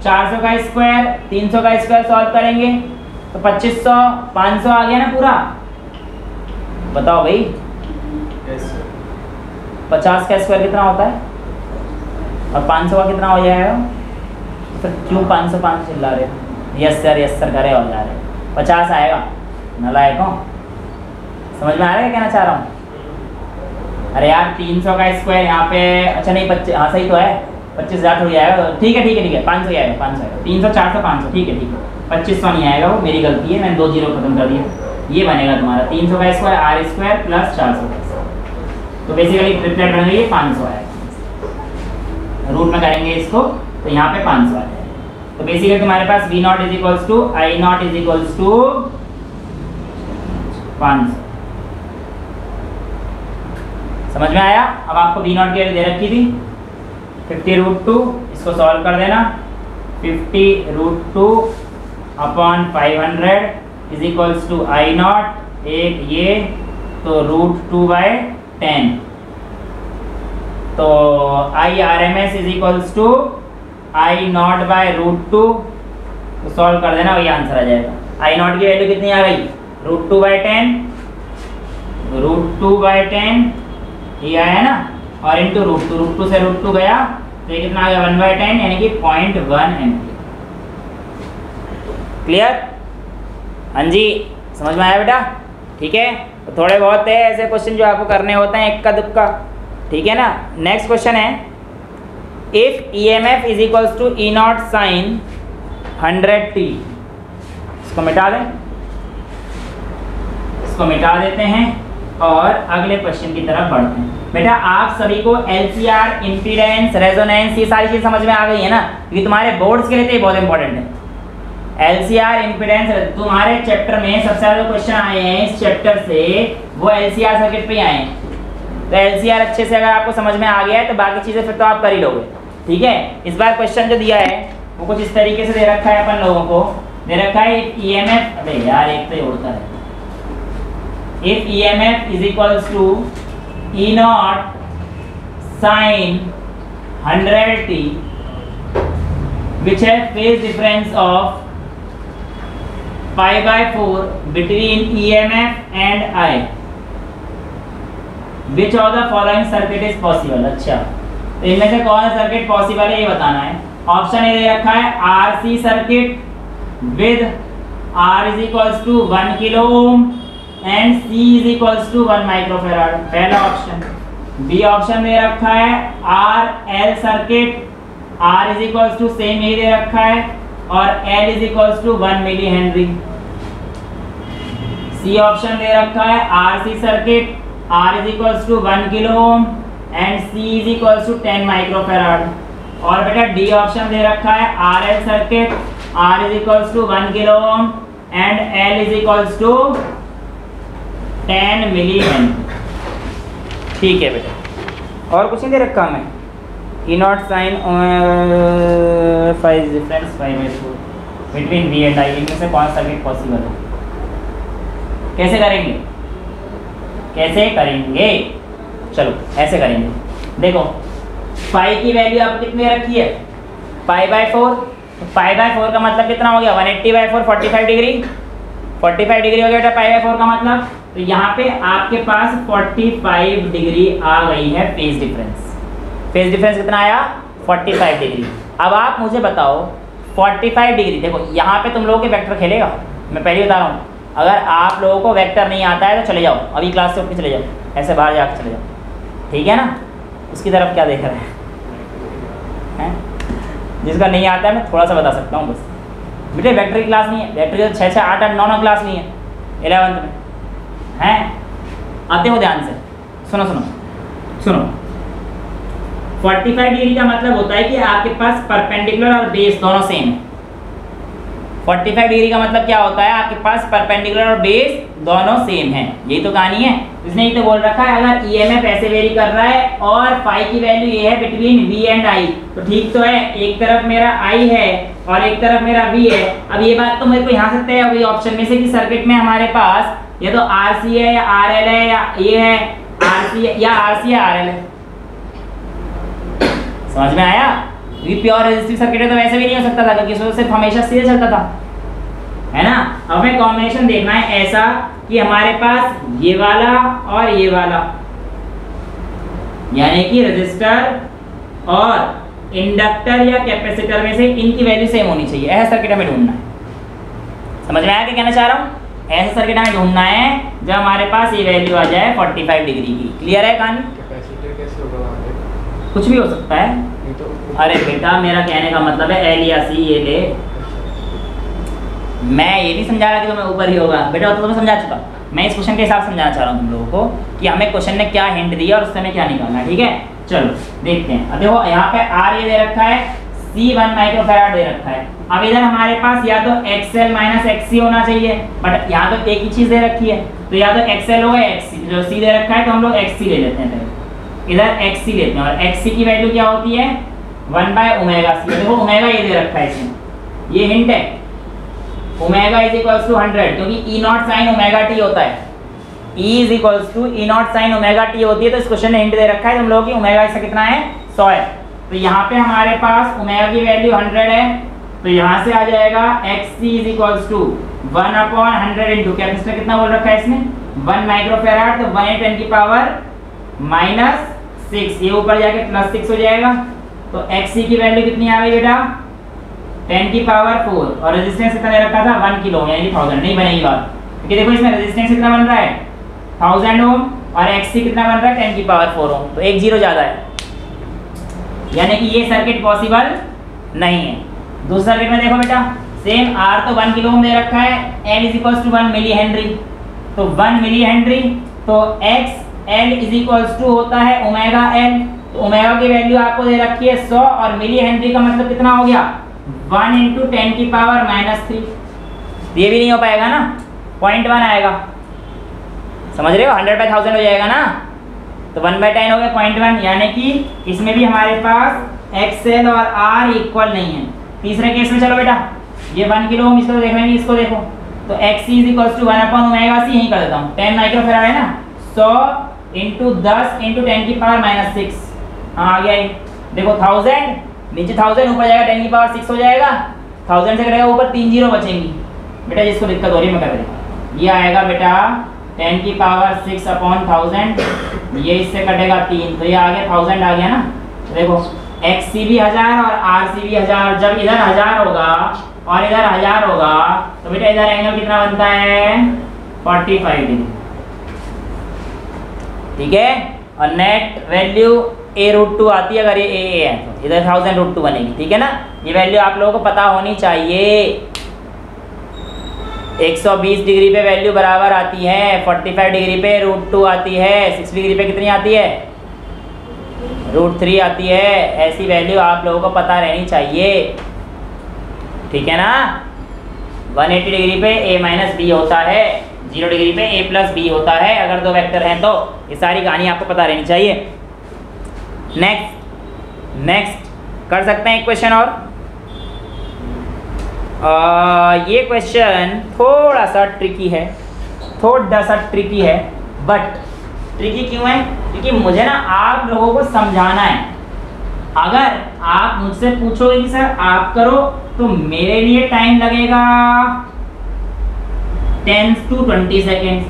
400 का स्क्वायर 300 का स्क्वायर सॉल्व करेंगे तो 2500, 500 आ गया ना पूरा। बताओ भाई 50 का स्क्वायर कितना होता है और 500 का कितना हो जाएगा। तो क्यों 500 चिल्ला रहे हो, यस सर करे हो जा रहे, 50 आएगा। नालायकों, समझ में आ रहा है कहना चाह रहा हूँ। अरे यार 300 का स्क्वायर यहाँ पे, अच्छा नहीं 25, हाँ सही तो है, 25,000 हो जाएगा। ठीक है 500 ही आएगा, 500 आएगा, 300 400 500, ठीक है 2500 नहीं आएगा, वो मेरी गलती है, मैंने 2 जीरो खत्म कर दिया। ये बनेगा तुम्हारा 300 का स्क्वायर आर स्क्वायर प्लस 400 का स्क्वायर। तो बेसिकली ट्रिपलेट बन गई, 500 आएगा। रूट में करेंगे इसको तो यहाँ पे 500 आ जाएगा। तो बेसिकली तुम्हारे पास V naught is equals to I naught is equals to 500। समझ में आया। अब आपको V नॉट की वैल्यू दे रखी थी 50√2, इसको सॉल्व कर देना। 50√2 upon 500 is equals to I naught, एक ये तो √2/10। तो I R M S is equals to I naught by √2, तो सॉल्व कर देना, वही आंसर आ जाएगा। आई नॉट की वैल्यू कितनी आ गई, √2/10, √2/10 ये आया ना, और इंटू √2 से √2 गया तो ये कितना आ गया 1/10, यानी कि 0.1 एम्पीयर। क्लियर। हाँ जी समझ में आया बेटा। ठीक है, तो थोड़े बहुत है ऐसे क्वेश्चन जो आपको करने होते हैं इक्का दुक्का, ठीक है ना। नेक्स्ट क्वेश्चन है, if EMF is equals to E naught sine 100t। इसको मिटा दें, इसको मिटा देते हैं और अगले क्वेश्चन की तरफ बढ़ते हैं। बेटा आप सभी को LCR, इम्पीडेंस, रेजोनेंस ये सारी चीज समझ में आ गई है ना, क्योंकि तुम्हारे बोर्ड्स के लिए तो ये बहुत इंपॉर्टेंट है। LCR, इम्पीडेंस, तुम्हारे चैप्टर में सबसे ज्यादा क्वेश्चन आए हैं इस चैप्टर से, वो LCR सर्किट पे ही आए हैं। तो LCR अच्छे से अगर आपको समझ में आ गया है तो बाकी चीजें फिर तो आप कर ही लोगे। ठीक है, इस बार क्वेश्चन जो दिया है वो कुछ इस तरीके से दे रखा है, अपन लोगों को दे रखा है EMF, अबे यार एक तो ही उड़ता है। If EMF is equals to E naught sin 100t, which has phase difference of pi/4 between EMF and I, which of the following circuit is possible? अच्छा, तो इनमें से कौन सा सर्किट पॉसिबल है ये बताना है। ऑप्शन ए दे रखा है RC circuit with R is equals to 1 kilo ohm and C is equals to 1 microfarad, पहला ऑप्शन। बी ऑप्शन दे रखा है RL circuit, R is equals to same ही दे रखा है और L is equals to 1 milli henry. C option दे रखा है RC circuit, R is equals to 1 kilo ohm and C is equals to 10 microfarad. और बेटा डी ऑप्शन दे रखा है RL circuit, R is equals to 1 kilo ohm and L is equals to 10 milli henry. ठीक है बेटा, और कुछ नहीं दे रखा हमें। E naught sine 5 difference 5/4 between V and I, इनमें से कौन सा सर्किट पॉसिबल है। कैसे करेंगे, कैसे करेंगे, चलो ऐसे करेंगे। देखो पाई की वैल्यू आपको कितनी रखी है, pi/4, तो pi/4 का मतलब कितना हो गया 180/4, 45 डिग्री। 45 डिग्री हो गया बेटा pi/4 का मतलब, तो यहाँ पे आपके पास 45 डिग्री आ गई है फेज डिफरेंस। फेज डिफरेंस कितना आया 45 डिग्री। अब आप मुझे बताओ 45 डिग्री, देखो यहाँ पे तुम लोगों के वेक्टर खेलेगा, मैं पहले बता रहा हूँ। अगर आप लोगों को वेक्टर नहीं आता है तो चले जाओ, अभी क्लास से उठ के चले जाओ, ऐसे बाहर जाकर चले जाओ, ठीक है ना। उसकी तरफ क्या देख रहे हैं, जिसका नहीं आता है मैं थोड़ा सा बता सकता हूँ बस। बेटे वेक्टर की क्लास नहीं है, वेक्टर की 6, 8, 9 क्लास नहीं है 11th में, अब देखो ध्यान से, सुनो सुनो सुनो, 45 डिग्री का मतलब होता है कि आपके पास परपेंडिकुलर और बेस दोनों सेम है। 45 डिग्री का मतलब क्या होता है, आपके पास परपेंडिकुलर और बेस दोनों सेम है, यही तो कहानी है। इसने ये तो बोल रखा है अगर ईएमएफ ऐसे वेरी कर रहा है और फाई की वैल्यू ये है बिटवीन वी एंड आई, तो ठीक तो है, एक तरफ मेरा आई है और एक तरफ मेरा वी है। अब ये बात तो मेरे को यहाँ से तय हो गई ऑप्शन में से कि सर्किट में हमारे पास या तो आरसी है या आरएल है या ये है आरसी या आरसी या आरएल है। समझ में आया? ये प्योर रेजिस्टिव सर्किट है तो वैसे भी नहीं हो सकता था क्योंकि इसमें सिर्फ हमेशा सीधे चलता था, है ना। अब हमें कॉम्बिनेशन देखना है ऐसा कि हमारे पास ये वाला और ये वाला, यानी कि रेजिस्टर और इंडक्टर या कैपेसिटर में से इनकी वैल्यू सेम होनी चाहिए। ऐसा सर्किट हमें ढूंढना है। समझ में आया क्या कहना चाह रहा हूँ? ऐसा सर्किट हमें ढूंढना है जब हमारे पास ये वैल्यू आ जाए 45 डिग्री की। क्लियर है कहानी? कैपेसिटर कैसे होगा? कुछ भी हो सकता है। अरे बेटा मेरा कहने का मतलब है एल या सी ये ले, मैं ये नहीं समझा रहा कि तुम्हें ऊपर ही होगा बेटा, तो तुम्हें समझा चुका। मैं इस क्वेश्चन के हिसाब से समझाना चाह रहा हूँ तुम लोगों को कि हमें क्वेश्चन ने क्या हिंट दिया और उससे हमें क्या निकालना है। ठीक है, चलो देखते हैं। अब देखो यहाँ पे आर ये दे रखा है, सी 1 माइक्रोफैराड दे रखा है। अब इधर हमारे पास या तो एक्सएल माइनस एक्ससी होना चाहिए, बट यहाँ तो एक ही चीज दे रखी है, तो या तो एक्सएल होगा एक्ससी। जो सी दे रखा है तो हम लोग एक्ससी ले लेते हैं, इधर एक्ससी लेते हैं। और एक्ससी की वैल्यू क्या होती है 1/ओमेगा सी। देखो ओमेगा ये दे रखा है इसमें, ये हिंट है। ओमेगा इज इक्वल्स टू 100 क्योंकि E naught sine omega t होता है, E is equals to E naught sine omega t होती है। तो इस क्वेश्चन ने हिंट दे रखा है तुम लोगों की ओमेगा इसका कितना है 100 है। तो यहाँ पे हमारे पास ओमेगा की वैल्यू 100 है, तो यहाँ से आ जाएगा xc is equals to 1/100 into capacitor कितना बोल रखा है इसने 1 माइक्रोफैराड, तो 1 × 10 की पावर -6, ये ऊपर जाके +6 हो जाएगा। तो xc की वैल्यू कितनी आ गई बेटा 10 की पावर 4 और रेजिस्टेंस कितना दे रखा था 1 किलो यानी 1000। नहीं बनेगी बात क्योंकि देखो इसमें रेजिस्टेंस कितना बन रहा है 1000 ओम और xc कितना बन रहा है 10 की पावर 4 ओम, तो एक जीरो ज़्यादा है, यानी कि ये सर्किट पॉसिबल नहीं है। दूसरा सर्किट में देखो बेटा सेम R तो 1 किलो ओम दे रखा है, L is equals to 1 milli henry, तो 1 मिली हेनरी, तो XL इज इक्वल्स टू होता है ओमेगा L। तो ओमेगा की वैल्यू आपको दे रखी है 100 और मिली हेनरी का मतलब कितना हो गया 1 × 10 की पावर -3। ये भी नहीं हो पाएगा ना, 0.1 आएगा, समझ रहे हो 100/1000 हो जाएगा ना, तो 1/10 हो गया 0.1, यानी कि इसमें भी हमारे पास XL और R इक्वल नहीं है। तीसरे केस में चलो बेटा ये 1 किलो ओम, इसको तो देखना नहीं, इसको देखो तो XC इज इक्वल्स टू 1/ओमेगा सी, यहीं कर देता हूँ 10 माइक्रोफैराड है ना, 100 × 10 × 10 की पावर -6। हाँ आ गया ये, देखो 1000 नीचे 1000 ऊपर जाएगा 10 की पावर 6 हो जाएगा, 1000 से कटेगा ऊपर 3 जीरो बचेंगी बेटा, जिसको दिक्कत हो रही है मैं कर देता। ये आएगा बेटा 10 की पावर 6/1000, ये इससे कटेगा 3, तो ये आ गया 1000 आ गया ना। देखो XC भी 1000 और RC भी 1000, जब इधर 1000 होगा और इधर 1000 होगा तो बेटा इधर एंगल कितना बनता है 45 डिग्री। ठीक है, और नेट वैल्यू a√2 आती है अगर ये a है तो इधर 1000√2 बनेगी। ठीक है ना, ये वैल्यू आप लोगों को पता होनी चाहिए। 120 डिग्री पे वैल्यू बराबर आती है, 45 डिग्री पे √2 आती है, 6 डिग्री पे कितनी आती है √3 आती है। ऐसी वैल्यू आप लोगों को पता रहनी चाहिए, ठीक है ना। 180 डिग्री पे a - b होता है, 0 डिग्री पे a + b होता है, अगर दो वेक्टर हैं तो। ये सारी कहानी आपको पता रहनी चाहिए। नेक्स्ट कर सकते हैं एक क्वेश्चन और। ये क्वेश्चन थोड़ा सा ट्रिकी है, बट ट्रिकी क्यों है क्योंकि मुझे ना आप लोगों को समझाना है। अगर आप मुझसे पूछोगे कि सर आप करो तो मेरे लिए टाइम लगेगा 10 to 20 सेकेंड,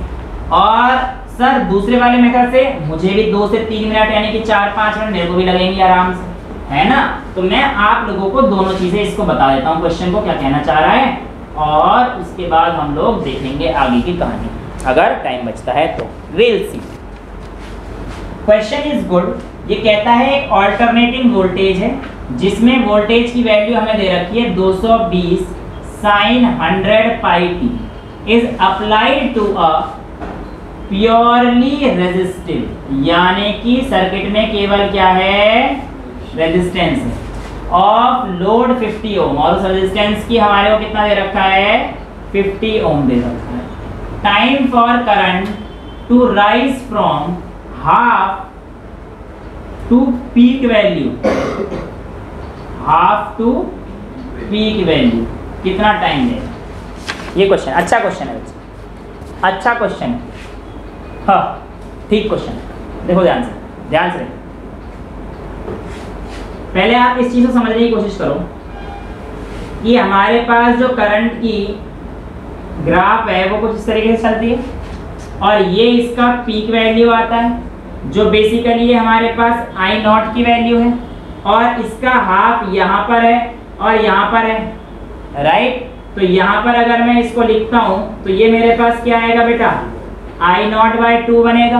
और सर दूसरे वाले मेथड से मुझे भी 2 से 3 मिनट यानी कि 4-5 मिनट मेरे को भी लगेंगे आराम से, है ना। तो मैं आप लोगों को दोनों चीजें इसको बता देता हूँ, क्वेश्चन को क्या कहना चाह रहा है, और उसके बाद हम लोग देखेंगे आगे की कहानी, अगर टाइम बचता है तो। Will see. Question is good. ये कहता है एक ऑल्टरनेटिंग वोल्टेज है जिसमें वोल्टेज की वैल्यू हमें दे रखी है 220 sin 100 pi t इज applied to a purely resistive, यानी कि सर्किट में केवल क्या है, रेजिस्टेंस ऑफ लोड 50 ओम, और उस रेजिस्टेंस की हमारे को कितना दे रखा है, 50 ओम दे रखा है। Time for current to rise from half to peak value, half to peak value कितना टाइम देगा, ये क्वेश्चन अच्छा क्वेश्चन है, अच्छा क्वेश्चन है, हाँ ठीक क्वेश्चन है। देखो ध्यान से पहले आप इस चीज़ को समझने की कोशिश करो कि हमारे पास जो करंट की ग्राफ है वो कुछ इस तरीके से चलती है, और ये इसका पीक वैल्यू आता है जो बेसिकली हमारे पास आई नॉट की वैल्यू है, और इसका हाफ यहाँ पर है और यहाँ पर है, राइट। तो यहाँ पर अगर मैं इसको लिखता हूँ तो ये मेरे पास क्या आएगा बेटा, आई नॉट बाई 2 बनेगा।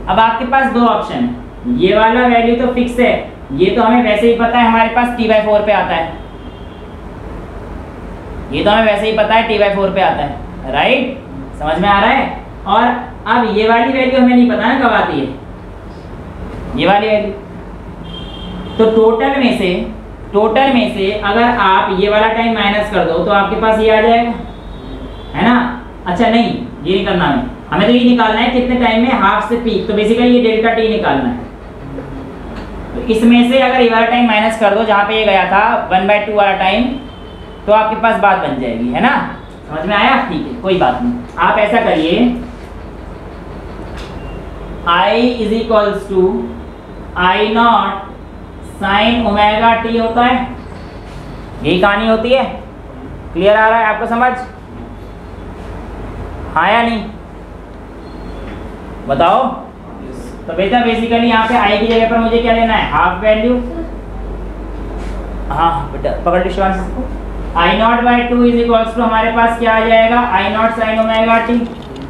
अब आपके पास दो ऑप्शन है, ये वाला वैल्यू तो फिक्स है, ये तो हमें वैसे ही पता है हमारे पास T/4 पे आता है, ये तो हमें वैसे ही पता है T/4 पे आता है, राइट, समझ में आ रहा है। और अब ये वाली वैल्यू हमें नहीं पता ना कब आती है, ये वाली वैल्यू। तो टोटल में से अगर आप ये वाला टाइम माइनस कर दो तो आपके पास ये आ जाएगा, है ना। अच्छा नहीं, ये नहीं करना हमें तो ये निकालना है कितने टाइम में हाफ से पीक, तो बेसिकली ये डेल्टा टी निकालना है। तो इसमें से अगर ये वाला टाइम माइनस कर दो जहाँ पे ये गया था 1/2 वाला टाइम, तो आपके पास बात बन जाएगी, है ना, समझ में आया, ठीक है कोई बात नहीं। आप ऐसा करिए, I = I not sine omega t होता है, यही कहानी होती है। क्लियर आ रहा है आपको समझ, हाँ या नहीं, बताओ। तो बेटा बेसिकली यहाँ पे आई की जगह पर मुझे क्या लेना है, हाफ वैल्यू, हाँ बेटा पकड़ लो शिवांश इसको। I0/2 = हमारे पास क्या आ जाएगा, I not sine omega t.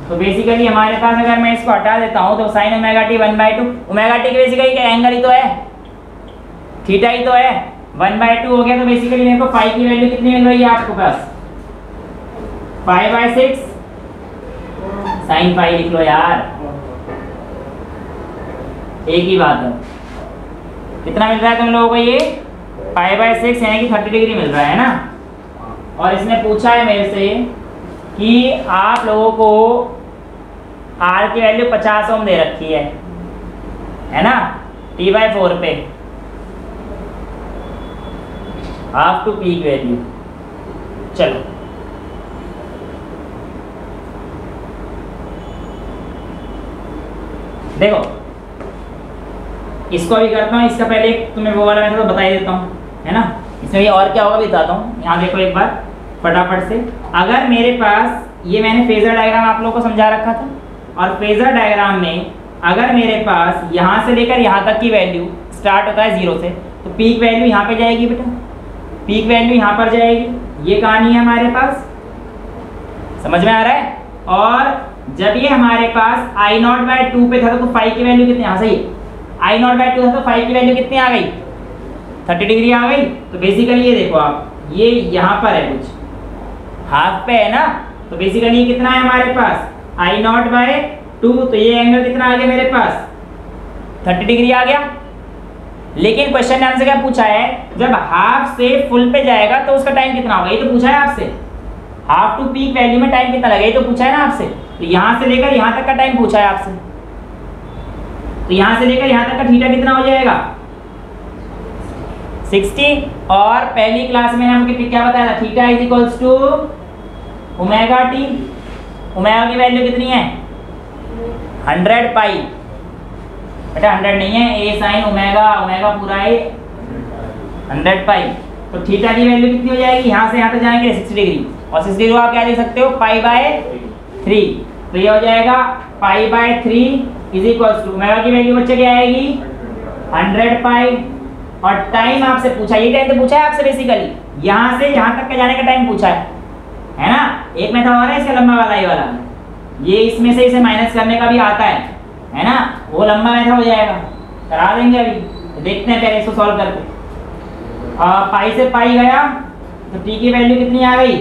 तो बेसिकली हमारे पास अगर मैं इसको हटा देता हूँ तो sign omega T 1/2, omega T की बेसिकली क्या एंगल ही तो है, थीटा ही तो है, 1/2 हो गया। तो बेसिकली मेरे को फाई की वैल्यू कितनी मिल रही है आपको पास, 5/6 साइन फाई लिख लो यार, एक ही बात है। कितना मिल रहा है तुम लोगों को, ये 5/6 यानी कि 30 डिग्री मिल रहा है ना। और इसने पूछा है मेरे से कि आप लोगों को R की वैल्यू 50 ओम दे रखी है ना, T/4 पे, हाफ टू पीक वैल्यू। चलो देखो इसको अभी करता हूँ, इसका पहले तुम्हें वो वाला मेथड बता ही देता हूँ, है ना। इसमें ये और क्या होगा भी बताता हूँ। यहाँ देखो एक बार फटाफट से, अगर मेरे पास ये मैंने फेजर डायग्राम आप लोगों को समझा रखा था, और फेजर डायग्राम में अगर मेरे पास यहाँ से लेकर यहाँ तक की वैल्यू स्टार्ट होता है 0 से, तो पीक वैल्यू यहाँ पे जाएगी बेटा, पीक वैल्यू यहाँ पर जाएगी, ये कहानी है हमारे पास, समझ में आ रहा है। और जब ये हमारे पास I0/2 पे था तो फाई की वैल्यू कितनी, हाँ सही, I0/2 था तो फाई की वैल्यू कितनी आ गई, 30 डिग्री आ गई। तो बेसिकली ये देखो आप, ये यहाँ पर है कुछ हाफ पे है ना, तो बेसिकली ये कितना है हमारे पास I0/2, तो ये एंगल कितना आ गया मेरे पास, 30 डिग्री आ गया। लेकिन क्वेश्चन ने हमसे क्या पूछा है, जब हाफ से फुल पे जाएगा तो उसका टाइम कितना होगा, ये तो पूछा है आपसे, हाफ टू पीक वैल्यू में टाइम कितना लगेगा, ये तो पूछा है ना आपसे। तो यहाँ से लेकर यहाँ तक का टाइम पूछा है आपसे, तो यहाँ से लेकर यहाँ तक का थीटा कितना हो जाएगा, 60। और पहली क्लास में हमने क्या बताया था, थीटा = ओमेगा टी, ओमेगा की वैल्यू कितनी है 100 पाई, बेटा 100 नहीं है, ए साइन ओमेगा, ओमेगा पूरा है 100 पाई। तो थीटा की वैल्यू कितनी हो जाएगी, यहाँ से यहाँ तक जाएंगे 60 डिग्री, और 60 डिग्री आप क्या देख सकते हो π/3, तो ये हो जाएगा π/3 = ओमेगा की वैल्यू बच्चे क्या आएगी 100 पाई। और टाइम आपसे पूछा, ये टाइम तो पूछा है आपसे बेसिकली, यहाँ से यहाँ तक के जाने का टाइम पूछा है ना। एक मेथड और है इसका लंबा वाला, ये वाला, ये इसमें से इसे माइनस करने का भी आता है ना, वो लंबा मेथड हो जाएगा, करा देंगे अभी, देखते हैं पहले इसको सॉल्व करके। पाई से पाई गया तो टी की वैल्यू कितनी आ गई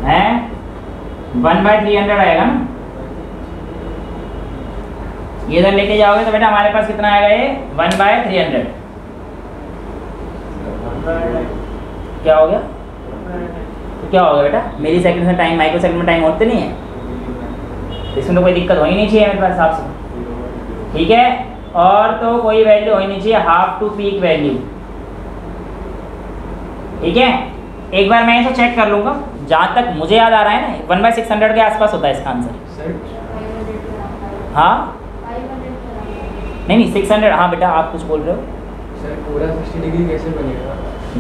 है 1/300 आएगा ना, ये इधर लेके जाओगे तो बेटा हमारे पास कितना आएगा, ये 1/300। क्या हो गया, तो क्या हो गया बेटा, मिली सेकंड में टाइम, माइक्रो सेकंड में टाइम होते नहीं है, इसमें तो कोई दिक्कत हो ही नहीं चाहिए मेरे पास हिसाब से, ठीक है। और तो कोई वैल्यू हो ही नहीं चाहिए, हाफ टू पीक वैल्यू, ठीक है। एक बार मैं इसे चेक कर लूँगा, जहाँ तक मुझे याद आ रहा है ना 1/600 के आसपास होता है इसका आंसर। हाँ नहीं 600, हाँ बेटा आप कुछ बोल रहे हो सर, पूरा 60 डिग्री कैसे बनेगा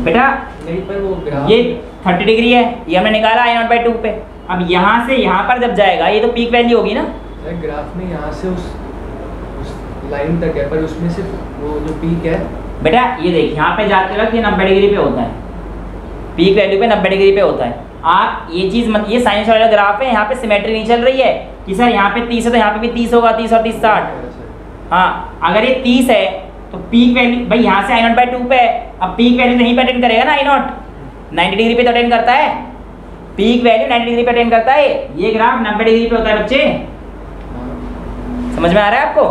बेटा, नहीं पर वो ग्राफ ये 30 डिग्री है, ये हमने निकाला I0/2 पे। अब यहाँ से यहाँ पर जब जाएगा ये तो पीक वैल्यू होगी ना सर, ग्राफ में यहाँ से उस लाइन तक है, पर उसमें सिर्फ वो जो पीक है बेटा, ये देख यहाँ पे जाते वक्त ये 90 डिग्री पे होता है, पीक वैल्यू पे 90 डिग्री पे होता है। आप ये चीज़ मत, ये साइंस वाला ग्राफ है, यहाँ पे सिमेट्री नहीं चल रही है कि सर यहाँ पे 30 है तो यहाँ पे भी 30 होगा, 30 और 30 60। हाँ अगर ये 30 है तो पीक वैल्यू भाई यहाँ से I0/2 पे है, अब पीक वैल्यू नहीं पे अटेंड करेगा ना, I0 90 डिग्री पे तो अटेंड करता है, पीक वैल्यू 90 डिग्री पे अटेंड करता है, ये ग्राफ 90 डिग्री पे होता है बच्चे, समझ में आ रहा है आपको।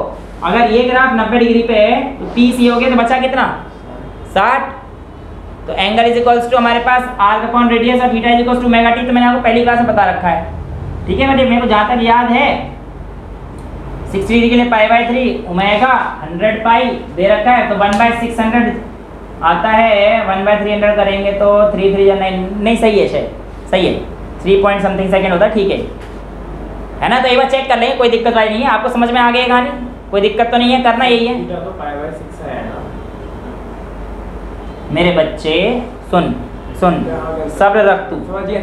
अगर ये ग्राफ 90 डिग्री पे है तो 30 ये हो गया, तो बचा कितना 60। तो एंगल इज इक्वल्स टू हमारे पास आर्क अपॉन रेडियस और theta is equals to omega t, तो मैंने आपको पहली क्लास में बता रखा है, ठीक है। मेरे को जहाँ तक याद है 60 डिग्री के लिए π/3 ओमेगा 100 पाई दे रखा है, तो 1/600 आता है, 1/300 करेंगे तो 3 3 या 9, नहीं सही है, शायद सही है, 3 पॉइंट समथिंग सेकेंड होता है, ठीक है ना। तो एक बार चेक कर लेंगे, कोई दिक्कत वाली नहीं है, आपको समझ में आ गई कहानी, कोई दिक्कत तो नहीं है, करना यही है तो π/6 है ना मेरे बच्चे। सुन सुन सब्र रख तू, समझिए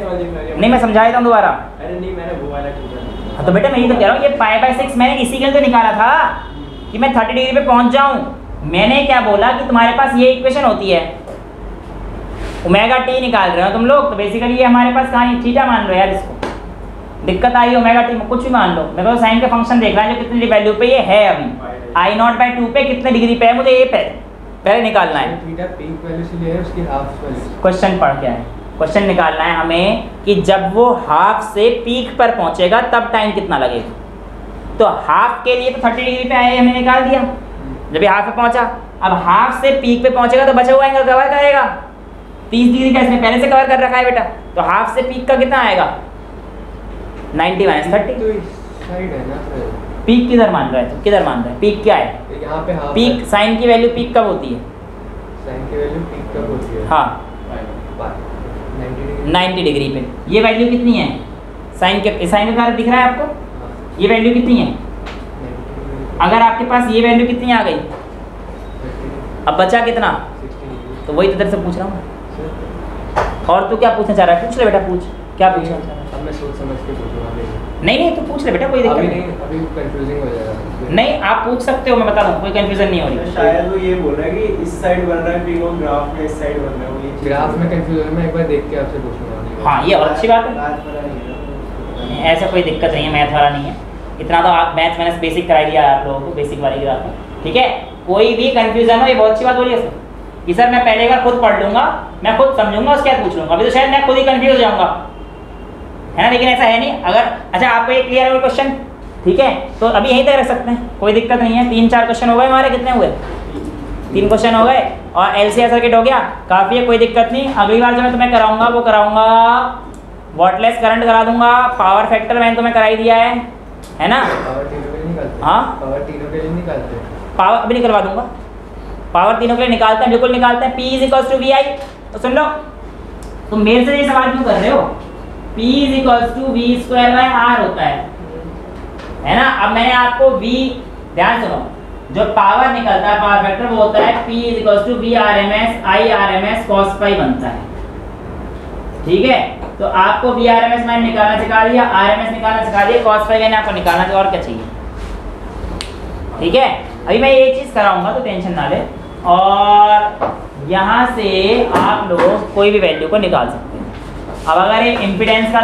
नहीं मैं समझा देता हूँ दोबारा। अरे नहीं, मैंने वो वाला किया। हाँ तो बेटा मैं ये तो कह रहा हूँ, ये π/6 मैंने इसी के लिए तो निकाला था कि मैं 30 डिग्री पे पहुँच जाऊँ। मैंने क्या बोला कि तुम्हारे पास ये इक्वेशन होती है, ओमेगा टी निकाल रहे हो तुम लोग, तो बेसिकली ये हमारे पास कहाँ थीटा मान लो यार, इसको दिक्कत आई ओमेगा टी में कुछ भी मान लो, मेरे को साइन का फंक्शन देख रहा है जो कितनी वैल्यू पे ये है, अभी I0/2 पे कितने डिग्री पे है, मुझे ये पहले निकालना है। थीटा पीक वैल्यू से लिया है, उसकी हाफ वैल्यू। क्वेश्चन पढ़ के आए, क्वेश्चन निकालना है हमें कि जब वो हाफ से पीक पर पहुंचेगा तब टाइम कितना लगेगा। तो हाफ के लिए तो 30 डिग्री पे आए, हमने निकाल दिया जब ये हाफ पे पहुंचा। अब हाफ से पीक पे पहुंचेगा तो बचा हुआ एंगल कवर करेगा, 30 डिग्री का इसने पहले से कवर कर रखा है बेटा, तो हाफ से पीक का कितना आएगा 90 - 30। तो इस साइड है ना सर, पीक किधर मान रहा है, तो किधर मान रहा है, पीक क्या है, यहाँ पे हाफ पीक साइन की वैल्यू पीक कब होती है, साइन की वैल्यू पीक कब होती है, हाँ 90 डिग्री पे। ये वैल्यू कितनी है, साइन का कार्य दिख रहा है आपको, ये वैल्यू कितनी है, अगर आपके पास ये वैल्यू कितनी आ गई, अब बचा कितना, तो वही तो तेरे से पूछ रहा हूँ। और तू क्या पूछना चाह रहा है, पूछ ले बेटा, पूछ क्या पूछना चाह रहा है। अब मैं सोच समझ के पूछूंगा। नहीं तो पूछ ले बेटा, कोई दिक्कत नहीं, अभी कंफ्यूजिंग हो जाएगा। नहीं आप पूछ सकते हो, मैं बता दूँ, कोई कंफ्यूजन नहीं हो रही। शायद वो ये बोल रहा है कि इस साइड बन रहा है पीक और ग्राफ में इस साइड बन रहा है, वो ये ग्राफ में कंफ्यूजन, मैं एक बार देख के आपसे पूछूंगा। हाँ ये और अच्छी बात है, ऐसा कोई दिक्कत नहीं है, मैथ वाला नहीं है इतना, तो आप मैथ मैंने बेसिक करा दिया आप लोगों को, बेसिक वाली ग्राफ में, ठीक है। कोई भी कंफ्यूजन हो, ये बहुत अच्छी बात बोली है कि सर मैं पहले एक बार खुद पढ़ लूंगा, मैं खुद समझूंगा, उसके बाद पूछ लूंगा, अभी तो शायद मैं खुद ही कंफ्यूज हो जाऊंगा, है ना, लेकिन ऐसा है नहीं। अगर अच्छा आपको ये क्लियर है क्वेश्चन, ठीक है, तो अभी यहीं तक रख सकते हैं, कोई दिक्कत नहीं है। 3-4 क्वेश्चन हो गए हमारे, कितने हुए, 3 क्वेश्चन हो गए, और LCR सर्किट हो गया, काफ़ी है, कोई दिक्कत नहीं। अगली बार जो मैं तुम्हें कराऊंगा वो कराऊंगा वॉटलेस करंट करा दूंगा, पावर फैक्टर मैंने तुम्हें करा ही दिया है ना। पावर तीनों के लिए निकालते, हाँ पावर तीनों के लिए निकालते, पावर अभी नहीं करवा दूंगा, पावर तीनों के लिए निकालते हैं, बिल्कुल निकालते हैं। P = VI, तो सुन लो, तुम मेरे से ये सवाल क्यों कर रहे हो, P = V²/R होता है ना। अब मैंने आपको V, ध्यान सुनो, जो पावर निकलता है पावर फैक्टर वो होता है P = VRMS IRMS cos ∅ बनता है, ठीक है। तो आपको VRMS मैंने निकालना सिखा दिया, RMS निकालना सिखा दिया, cos ∅ मैंने आपको निकालना चाहिए, और क्या चाहिए, ठीक है। अभी मैं ये चीज़ कराऊंगा तो टेंशन ना ले, और यहाँ से आप लोग कोई भी वैल्यू को निकाल सकते हैं। अब अगर ये इम्पीडेंस का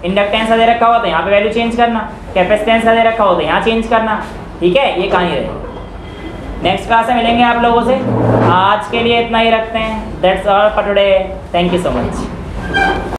इंडक्टेंस का दे रखा हो तो यहाँ पे वैल्यू चेंज करना, कैपेसिटेंस का दे रखा हो तो यहाँ चेंज करना, ठीक है। ये कहानी रहेगी, नेक्स्ट क्लास में मिलेंगे आप लोगों से। आज के लिए इतना ही रखते हैं, that's all for today, thank you so much.